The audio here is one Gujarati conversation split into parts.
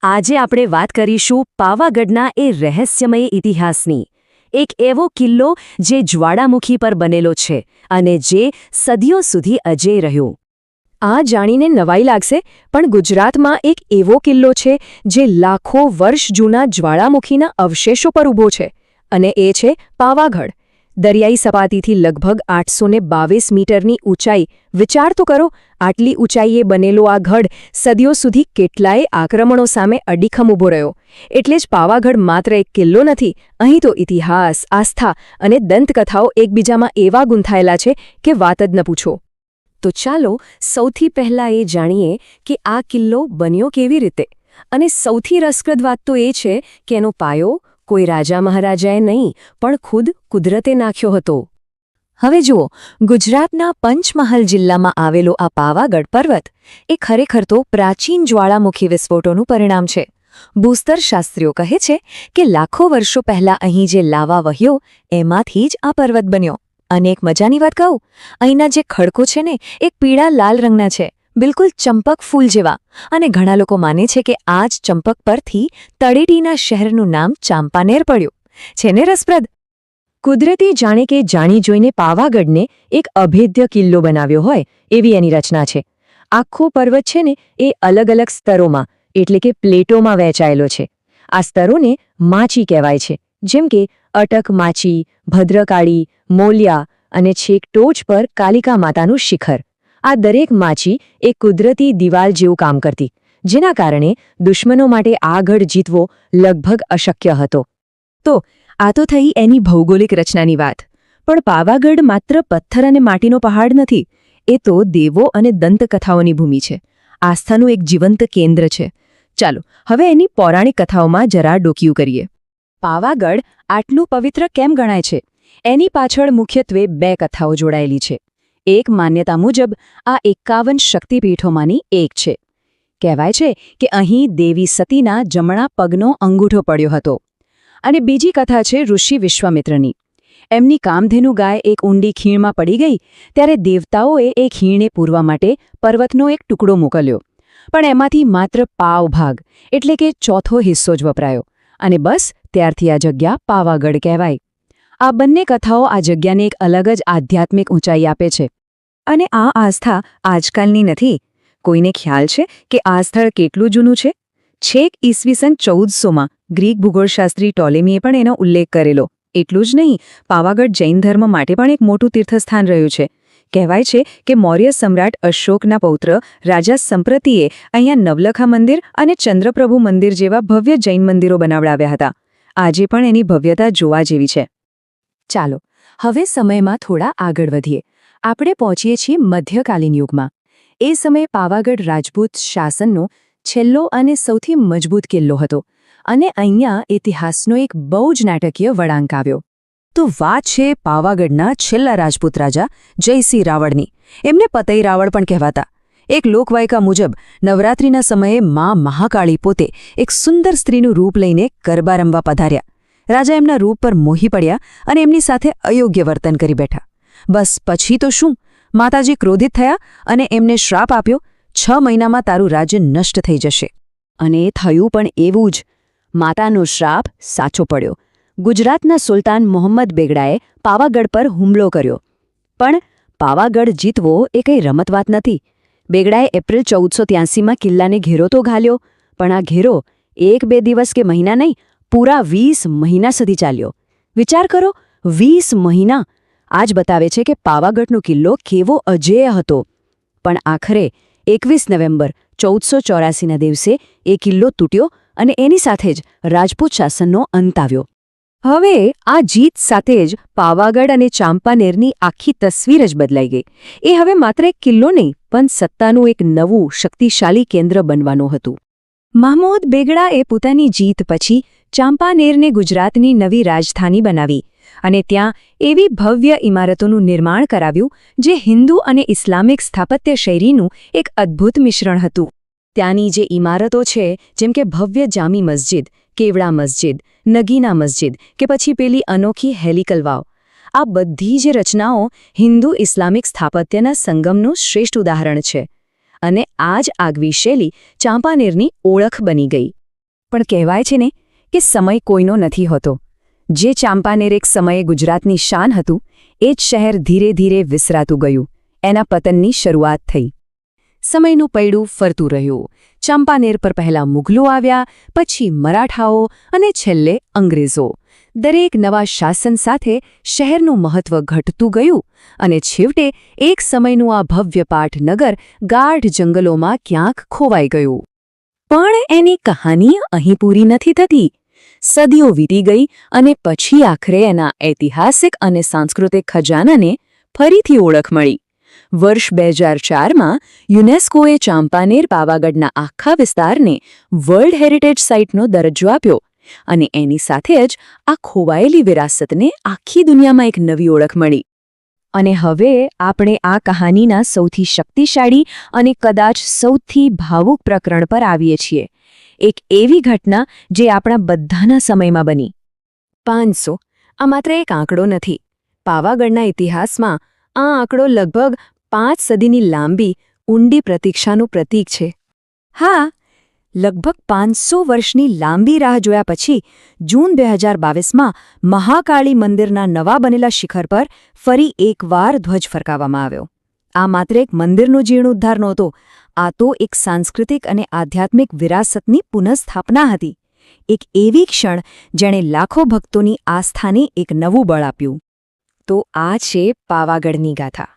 આજે આપણે વાત કરીશું પાવાગઢના એ રહસ્યમય ઇતિહાસની। એક એવો કિલ્લો જે જ્વાળામુખી પર બનેલો છે અને જે સદીઓ સુધી અજેય રહ્યો। આ જાણીને નવાઈ લાગશે, પણ ગુજરાતમાં એક એવો કિલ્લો છે જે લાખો વર્ષ જૂના જ્વાળામુખીના અવશેષો પર ઊભો છે, અને એ છે પાવાગઢ। દરિયાઈ સપાટીથી લગભગ 822 મીટરની ઊંચાઈ। વિચાર તો કરો, આટલી ઊંચાઈએ બનેલો આ ગઢ સદીઓ સુધી કેટલાય આક્રમણો સામે અડીખમ ઊભો રહ્યો। એટલે જ પાવાગઢ માત્ર એક કિલ્લો નથી, અહીં તો ઇતિહાસ, આસ્થા અને દંતકથાઓ એકબીજામાં એવા ગૂંથાયેલા છે કે વાત જ ન પૂછો। તો ચાલો સૌથી પહેલાં એ જાણીએ કે આ કિલ્લો બન્યો કેવી રીતે। અને સૌથી રસપ્રદ વાત તો એ છે કે એનો પાયો કોઈ રાજા મહારાજાએ નહીં, પણ ખુદ કુદરતે નાખ્યો હતો। હવે જુઓ, ગુજરાતના પંચમહાલ જિલ્લામાં આવેલો આ પાવાગઢ પર્વત એ ખરેખર તો પ્રાચીન જ્વાળામુખી વિસ્ફોટોનું પરિણામ છે। ભૂસ્તરશાસ્ત્રીઓ કહે છે કે લાખો વર્ષો પહેલાં અહીં જે લાવા વહ્યો એમાંથી જ આ પર્વત બન્યો। અને એક મજાની વાત કહું, અહીંના જે ખડકો છે ને એ પીળા લાલ રંગના છે, બિલકુલ ચંપક ફૂલ જેવા। અને ઘણા લોકો માને છે કે આ જ ચંપક પરથી તળેટીના શહેરનું નામ ચાંપાનેર પડ્યું। છે ને રસપ્રદ? કુદરતી જાણે કે જાણી જોઈને પાવાગઢને એક અભેદ્ય કિલ્લો બનાવ્યો હોય એવી એની રચના છે। આખો પર્વત છે ને એ અલગ અલગ સ્તરોમાં એટલે કે પ્લેટોમાં વહેંચાયેલો છે। આ સ્તરોને માચી કહેવાય છે, જેમ કે અટક માચી, ભદ્રકાળી, મોલિયા અને છેક ટોચ પર કાલિકા માતાનું શિખર। આ દરેક માચી એક કુદરતી દિવાલ જેવું કામ કરતી, જેના કારણે દુશ્મનો માટે આ ગઢ જીતવો લગભગ અશક્ય હતો। તો આ તો થઈ એની ભૌગોલિક રચનાની વાત, પણ પાવાગઢ માત્ર પથ્થર અને માટીનો પહાડ નથી, એ તો દેવો અને દંતકથાઓની ભૂમિ છે, આસ્થાનું એક જીવંત કેન્દ્ર છે। ચાલો હવે એની પૌરાણિક કથાઓમાં જરા ડોકિયું કરીએ। પાવાગઢ આટલું પવિત્ર કેમ ગણાય છે? એની પાછળ મુખ્યત્વે બે કથાઓ જોડાયેલી છે। એક માન્યતા મુજબ આ 51 શક્તિપીઠોમાંની એક છે। કહેવાય છે કે અહીં દેવી સતીના જમણા પગનો અંગૂઠો પડ્યો હતો। અને બીજી કથા છે ઋષિ વિશ્વામિત્રની। એમની કામધેનુ ગાય એક ઊંડી ખીણમાં પડી ગઈ, ત્યારે દેવતાઓએ એ ખીણને પૂરવા માટે પર્વતનો એક ટુકડો મોકલ્યો, પણ એમાંથી માત્ર પાવ ભાગ એટલે કે ચોથો હિસ્સો જ વપરાયો, અને બસ ત્યારથી આ જગ્યા પાવાગઢ કહેવાય। આ બંને કથાઓ આ જગ્યાને એક અલગ જ આધ્યાત્મિક ઊંચાઈ આપે છે। અને આ આસ્થા આજકાલની નથી। કોઈને ખ્યાલ છે કે આ સ્થળ કેટલું જૂનું છે? છેક ઈસવીસન 1400માં ગ્રીક ભૂગોળશાસ્ત્રી ટોલેમીએ પણ એનો ઉલ્લેખ કરેલો। એટલું જ નહીં, પાવાગઢ જૈન ધર્મ માટે પણ એક મોટું તીર્થસ્થાન રહ્યું છે। કહેવાય છે કે મૌર્ય સમ્રાટ અશોકના પૌત્ર રાજા સંપ્રતિએ અહીંયા નવલખા મંદિર અને ચંદ્રપ્રભુ મંદિર જેવા ભવ્ય જૈન મંદિરો બનાવડાવ્યા હતા। આજે પણ એની ભવ્યતા જોવા જેવી છે। ચાલો હવે સમયમાં થોડા આગળ વધીએ। આપણે પહોંચીએ છીએ મધ્યકાલીન યુગમાં। એ સમયે પાવાગઢ રાજપૂત શાસનનો છેલ્લો અને સૌથી મજબૂત કિલ્લો હતો, અને અહીંયા ઇતિહાસનો એક બહુ જ નાટકીય વળાંક આવ્યો। તો વાત છે પાવાગઢના છેલ્લા રાજપૂત રાજા જયસિંહ રાવળની। એમને પતઈ રાવળ પણ કહેવાતા। એક લોકવાયકા મુજબ નવરાત્રિના સમયે મા મહાકાળી પોતે એક સુંદર સ્ત્રીનું રૂપ લઈને ગરબા રમવા પધાર્યા। રાજા એમના રૂપ પર મોહી પડ્યા અને એમની સાથે અયોગ્ય વર્તન કરી બેઠા। બસ પછી તો શું, માતાજી ક્રોધિત થયા અને એમને શ્રાપ આપ્યો, 6 મહિનામાં તારું રાજ્ય નષ્ટ થઈ જશે। અને એ થયું પણ એવું જ। માતાનો શ્રાપ સાચો પડ્યો। ગુજરાતના સુલતાન મોહમ્મદ બેગડાએ પાવાગઢ પર હુમલો કર્યો। પણ પાવાગઢ જીતવો એ કંઈ રમત વાત નથી। બેગડાએ એપ્રિલ 1483માં કિલ્લાને ઘેરો તો ઘાલ્યો, પણ આ ઘેરો 1-2 દિવસ કે મહિના નહીં, પૂરા 20 મહિના સુધી ચાલ્યો। વિચાર કરો, 20 મહિના! આ જ બતાવે છે કે પાવાગઢનો કિલ્લો કેવો અજેય હતો। પણ આખરે 21 નવેમ્બર 1484ના દિવસે એ કિલ્લો તૂટ્યો અને એની સાથે જ રાજપૂત શાસનનો અંત આવ્યો। હવે આ જીત સાથે જ પાવાગઢ અને ચાંપાનેરની આખી તસવીર જ બદલાઈ ગઈ। એ હવે માત્ર એક કિલ્લો નહીં, પણ સત્તાનું એક નવું શક્તિશાળી કેન્દ્ર બનવાનું હતું। મહમૂદ બેગડાએ પોતાની જીત પછી ચાંપાનેરને ગુજરાતની નવી રાજધાની બનાવી, અને ત્યાં એવી ભવ્ય ઇમારતોનું નિર્માણ કરાવ્યું જે હિન્દુ અને ઇસ્લામિક સ્થાપત્ય શૈલીનું એક અદ્ભુત મિશ્રણ હતું। ત્યાંની જે ઇમારતો છે, જેમ કે ભવ્ય જામી મસ્જિદ, કેવડા મસ્જિદ, નગીના મસ્જિદ કે પછી પેલી અનોખી હેલિકલ વાવ, આ બધી જ રચનાઓ હિન્દુ ઇસ્લામિક સ્થાપત્યના સંગમનું શ્રેષ્ઠ ઉદાહરણ છે। અને આ જ આગવી શૈલી ચાંપાનેરની ઓળખ બની ગઈ। પણ કહેવાય છે ને કે સમય કોઈનો નથી હોતો. જે ચાંપાનેર એક સમયે ગુજરાતની શાન હતું, એ જ શહેર ધીરે ધીરે વિસરાતું ગયું. એના પતનની શરૂઆત થઈ. સમયનું પૈડું ફરતું રહ્યું. ચાંપાનેર પર પહેલા મુઘલો આવ્યા, પછી મરાઠાઓ અને છેલ્લે અંગ્રેજો. દરેક નવા શાસન સાથે શહેરનું મહત્વ ઘટતું ગયું અને છેવટે એક સમયનું આ ભવ્ય પાટનગર ગાઢ જંગલોમાં ક્યાંક ખોવાઈ ગયું. પણ એની કહાની અહીં પૂરી નથી થતી. સદીઓ વીતી ગઈ અને પછી આખરે એના ઐતિહાસિક અને સાંસ્કૃતિક ખજાનાને ફરીથી ઓળખ મળી. વર્ષ 2004માં યુનેસ્કોએ ચાંપાનેર પાવાગઢના આખા વિસ્તારને વર્લ્ડ હેરિટેજ સાઇટનો દરજ્જો આપ્યો અને એની સાથે જ આ ખોવાયેલી વિરાસતને આખી દુનિયામાં એક નવી ઓળખ મળી. અને હવે આપણે આ કહાનીના સૌથી શક્તિશાળી અને કદાચ સૌથી ભાવુક પ્રકરણ પર આવીએ છીએ. એક એવી ઘટના જે આપણા બધાના સમયમાં બની. 500 આ માત્ર એક આંકડો નથી. પાવાગઢના ઇતિહાસમાં આ આંકડો લગભગ 5 સદીની લાંબી, ઊંડી પ્રતીક્ષાનું પ્રતીક છે. હા, લગભગ 500 વર્ષની લાંબી રાહ જોયા પછી જૂન 2022માં મહાકાળી મંદિરના નવા બનેલા શિખર પર ફરી એકવાર ધ્વજ ફરકાવવામાં આવ્યો. આ માત્ર એક મંદિરનો જીર્ણોદ્ધાર નહોતો, આ તો એક સાંસ્કૃતિક અને આધ્યાત્મિક વિરાસતની પુનઃસ્થાપના હતી. એક એવી ક્ષણ જેણે લાખો ભક્તોની આસ્થાને એક નવું બળ આપ્યું. તો આ છે પાવાગઢની ગાથા.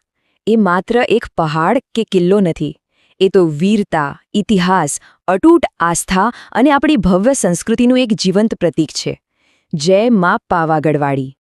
એ માત્ર એક પહાડ કે કિલ્લો નથી. એ તો વીરતા, ઇતિહાસ, અતૂટ આસ્થા અને આપણી ભવ્ય સંસ્કૃતિનું એક જીવંત પ્રતીક છે. જય મા પાવાગઢવાળી.